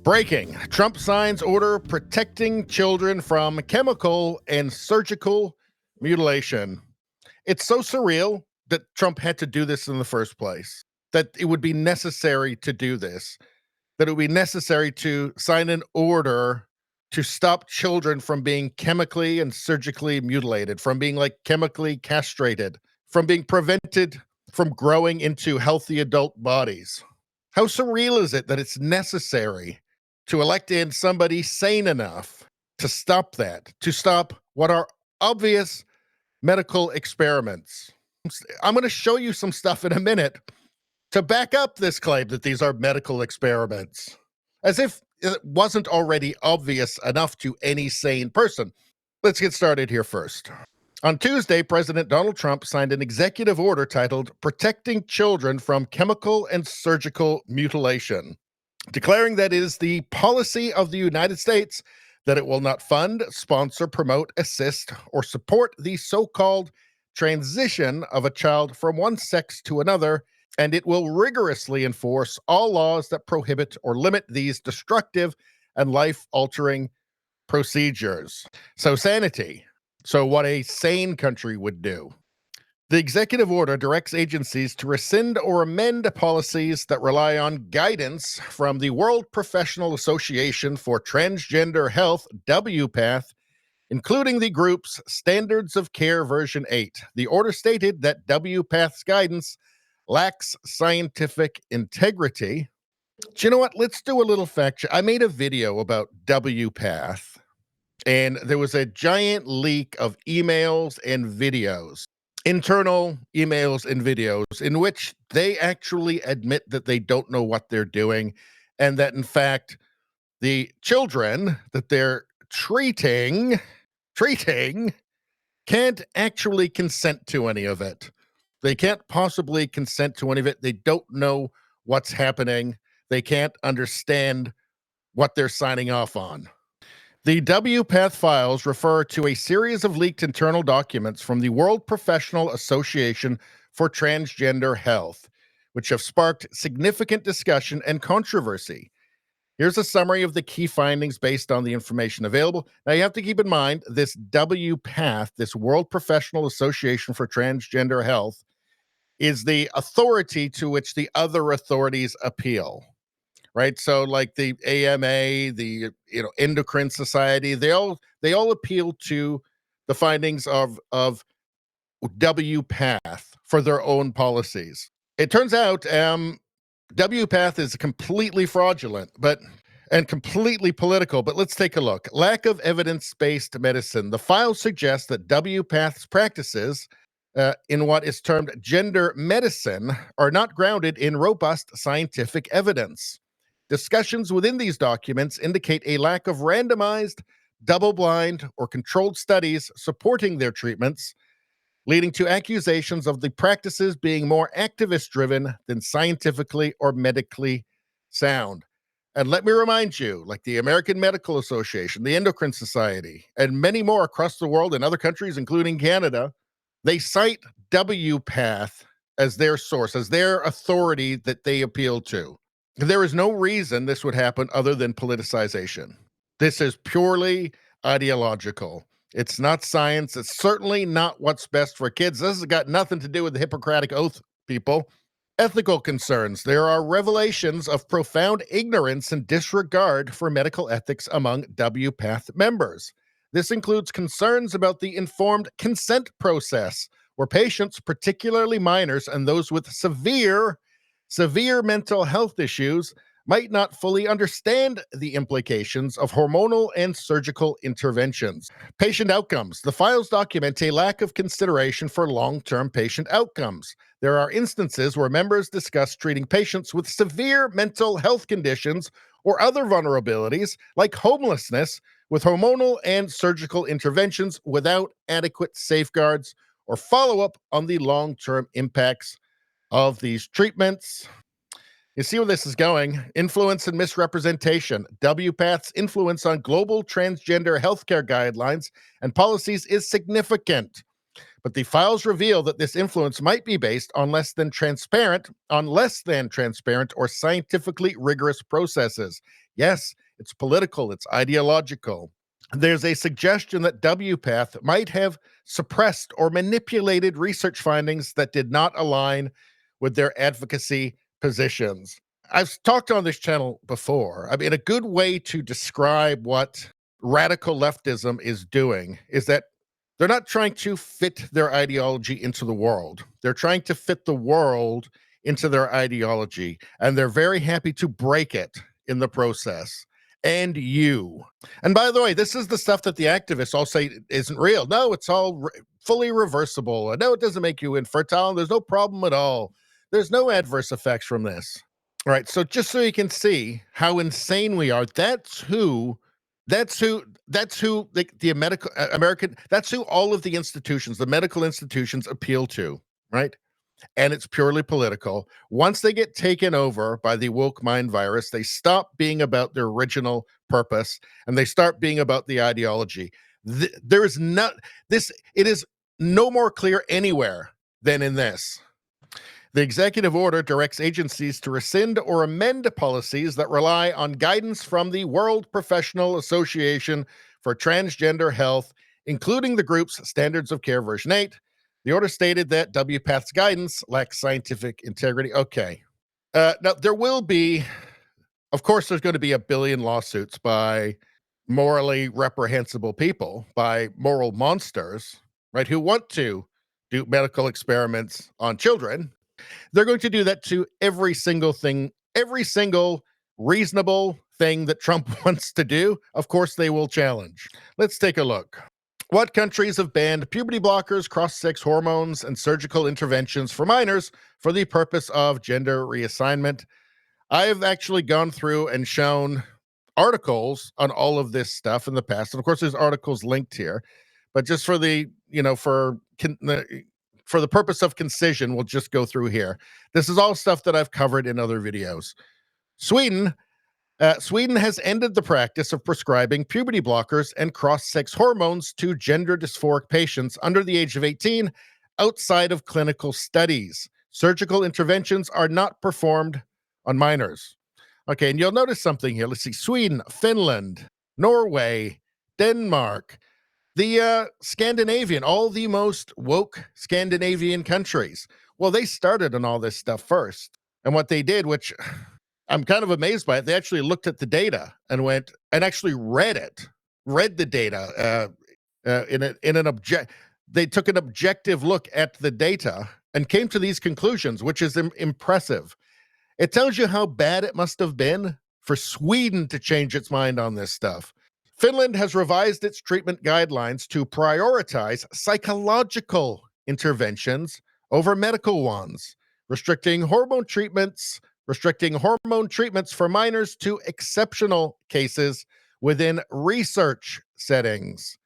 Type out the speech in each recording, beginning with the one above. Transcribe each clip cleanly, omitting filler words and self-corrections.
Breaking. Trump signs order protecting children from chemical and surgical mutilation. It's so surreal that Trump had to do this in the first place, that it would be necessary to do this, that it would be necessary to sign an order to stop children from being chemically and surgically mutilated, from being chemically castrated, from being prevented from growing into healthy adult bodies. How surreal is it that it's necessary to elect in somebody sane enough to stop that, to stop what are obvious medical experiments? I'm going to show you some stuff in a minute to back up this claim that these are medical experiments, as if it wasn't already obvious enough to any sane person. Let's get started here first. On Tuesday, President Donald Trump signed an executive order titled Protecting Children from Chemical and Surgical Mutilation, declaring that it is the policy of the United States that it will not fund, sponsor, promote, assist, or support the so-called transition of a child from one sex to another, and it will rigorously enforce all laws that prohibit or limit these destructive and life-altering procedures. So sanity. So what a sane country would do. The executive order directs agencies to rescind or amend policies that rely on guidance from the World Professional Association for Transgender Health, WPATH, including the group's Standards of Care version 8. The order stated that WPATH's guidance lacks scientific integrity. Do you know what? Let's do a little fact check. I made a video about WPATH, and there was a giant leak of emails and videos, internal emails and videos, in which they actually admit that they don't know what they're doing, and that, in fact, the children that they're treating can't actually consent to any of it. They can't possibly consent to any of it. They don't know what's happening. They can't understand what they're signing off on. The WPATH files refer to a series of leaked internal documents from the World Professional Association for Transgender Health, which have sparked significant discussion and controversy. Here's a summary of the key findings based on the information available. Now, you have to keep in mind this WPATH, this World Professional Association for Transgender Health, is the authority to which the other authorities appeal. Right, so like the AMA, the Endocrine Society, they all appeal to the findings of WPATH for their own policies. It turns out WPATH is completely fraudulent, and completely political. But let's take a look. Lack of evidence-based medicine. The file suggests that WPATH's practices in what is termed gender medicine are not grounded in robust scientific evidence. Discussions within these documents indicate a lack of randomized, double-blind, or controlled studies supporting their treatments, leading to accusations of the practices being more activist-driven than scientifically or medically sound. And let me remind you, like the American Medical Association, the Endocrine Society, and many more across the world in other countries, including Canada, they cite WPATH as their source, as their authority that they appeal to. There is no reason this would happen other than politicization. This is purely ideological. It's not science. It's certainly not what's best for kids. This has got nothing to do with the Hippocratic Oath, people. Ethical concerns. There are revelations of profound ignorance and disregard for medical ethics among WPATH members. This includes concerns about the informed consent process, where patients, particularly minors and those with severe mental health issues, might not fully understand the implications of hormonal and surgical interventions. Patient outcomes. The files document a lack of consideration for long-term patient outcomes. There are instances where members discuss treating patients with severe mental health conditions or other vulnerabilities, like homelessness, with hormonal and surgical interventions without adequate safeguards or follow-up on the long-term impacts of these treatments. You see where this is going. Influence and misrepresentation. WPATH's influence on global transgender healthcare guidelines and policies is significant, but the files reveal that this influence might be based on less than transparent or scientifically rigorous processes. Yes, it's political, it's ideological. There's a suggestion that WPATH might have suppressed or manipulated research findings that did not align with their advocacy positions. I've talked on this channel before. I mean, a good way to describe what radical leftism is doing is that they're not trying to fit their ideology into the world. They're trying to fit the world into their ideology, and they're very happy to break it in the process. And you. And by the way, this is the stuff that the activists all say isn't real. No, it's all fully reversible. No, it doesn't make you infertile. There's no problem at all. There's no adverse effects from this. All right, so just so you can see how insane we are, that's who the medical American, that's who all of the institutions, the medical institutions appeal to, right? And it's purely political. Once they get taken over by the woke mind virus, they stop being about their original purpose and they start being about the ideology. There is not this, it is no more clear anywhere than in this. The executive order directs agencies to rescind or amend policies that rely on guidance from the World Professional Association for Transgender Health, including the group's Standards of Care version 8. The order stated that WPATH's guidance lacks scientific integrity. Okay. Now, there will be, of course, there's going to be a billion lawsuits by morally reprehensible people, by moral monsters, right, who want to do medical experiments on children. They're going to do that to every single thing, every single reasonable thing that Trump wants to do. Of course, they will challenge. Let's take a look. What countries have banned puberty blockers, cross-sex hormones, and surgical interventions for minors for the purpose of gender reassignment? I've actually gone through and shown articles on all of this stuff in the past. And of course, there's articles linked here. But just for the, for the purpose of concision, we'll just go through here. This is all stuff that I've covered in other videos. Sweden has ended the practice of prescribing puberty blockers and cross-sex hormones to gender dysphoric patients under the age of 18 outside of clinical studies. Surgical interventions are not performed on minors. Okay, and you'll notice something here. Let's see. Sweden, Finland, Norway, Denmark, the Scandinavian, all the most woke Scandinavian countries. Well, they started on all this stuff first. And what they did, which I'm kind of amazed by it, they actually looked at the data and went and actually read the data they took an objective look at the data and came to these conclusions, which is impressive. It tells you how bad it must have been for Sweden to change its mind on this stuff. Finland has revised its treatment guidelines to prioritize psychological interventions over medical ones, restricting hormone treatments for minors to exceptional cases within research settings.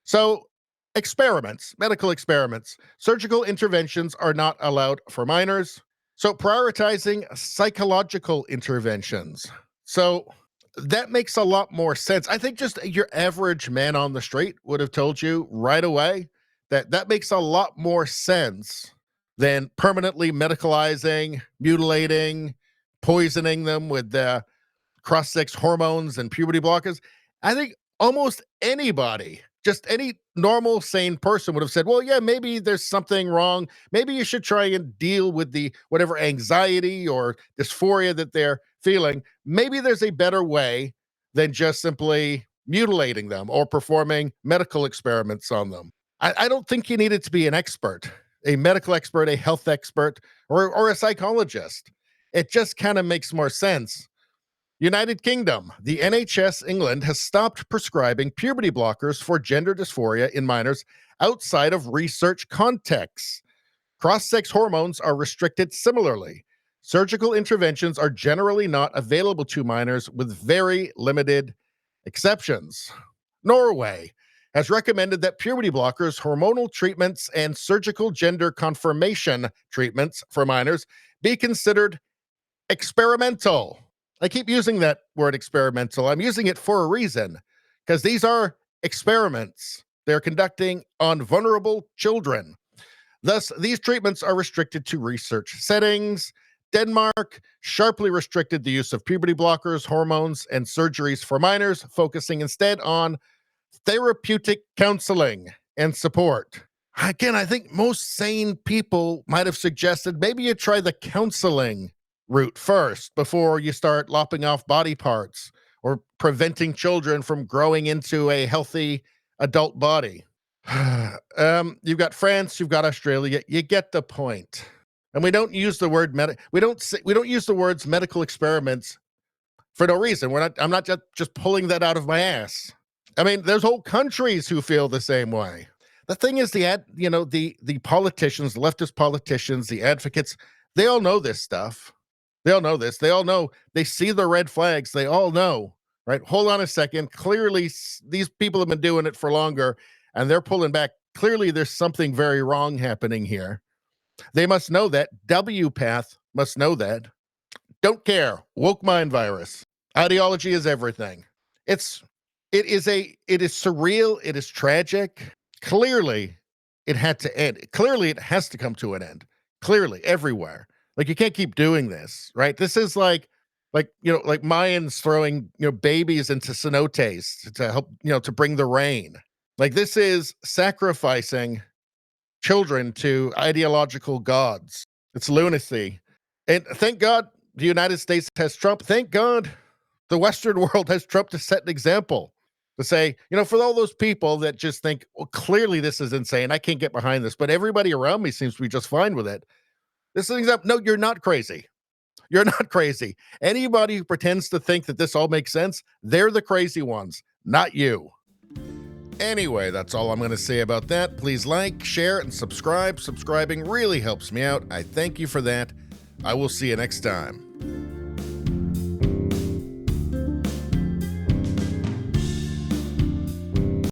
So, medical experiments, surgical interventions are not allowed for minors. So, prioritizing psychological interventions. So, that makes a lot more sense. I think just your average man on the street would have told you right away that makes a lot more sense than permanently medicalizing, mutilating, poisoning them with cross-sex hormones and puberty blockers. I think almost anybody, just any normal, sane person would have said, well, yeah, maybe there's something wrong. Maybe you should try and deal with the whatever anxiety or dysphoria that they're feeling. Maybe there's a better way than just simply mutilating them or performing medical experiments on them. I don't think you needed to be an expert, a medical expert, a health expert, or a psychologist. It just kind of makes more sense. United Kingdom, the NHS England has stopped prescribing puberty blockers for gender dysphoria in minors outside of research contexts. Cross-sex hormones are restricted similarly. Surgical interventions are generally not available to minors with very limited exceptions. Norway has recommended that puberty blockers, hormonal treatments, and surgical gender confirmation treatments for minors be considered experimental. I keep using that word experimental. I'm using it for a reason, because these are experiments. they're conducting on vulnerable children. Thus, these treatments are restricted to research settings. Denmark sharply restricted the use of puberty blockers, hormones, and surgeries for minors, focusing instead on therapeutic counseling and support. Again, I think most sane people might have suggested maybe you try the counseling route first before you start lopping off body parts or preventing children from growing into a healthy adult body. You've got France, you've got Australia. You get the point. And we don't use the word we don't use the words medical experiments for no reason. I'm not just pulling that out of my ass. I mean, there's whole countries who feel the same way. The thing is, the politicians, leftist politicians, the advocates, they all know this stuff. They all know this. They all know. They see the red flags. They all know, right? Hold on a second. Clearly, these people have been doing it for longer, and they're pulling back. Clearly, there's something very wrong happening here. They must know that. WPATH must know that. Don't care. Woke mind virus. Ideology is everything. It is surreal. It is tragic. Clearly, it had to end. Clearly, it has to come to an end. Clearly, everywhere. Like, you can't keep doing this, right? This is like Mayans throwing, babies into cenotes to help, to bring the rain. Like, this is sacrificing children to ideological gods. It's lunacy. And thank God the United States has Trump. Thank God the Western world has Trump to set an example. To say, for all those people that just think, well, clearly this is insane. I can't get behind this, but everybody around me seems to be just fine with it. This is an example. No, you're not crazy. You're not crazy. Anybody who pretends to think that this all makes sense, they're the crazy ones, not you. Anyway, that's all I'm going to say about that. Please like, share, and subscribe. Subscribing really helps me out. I thank you for that. I will see you next time.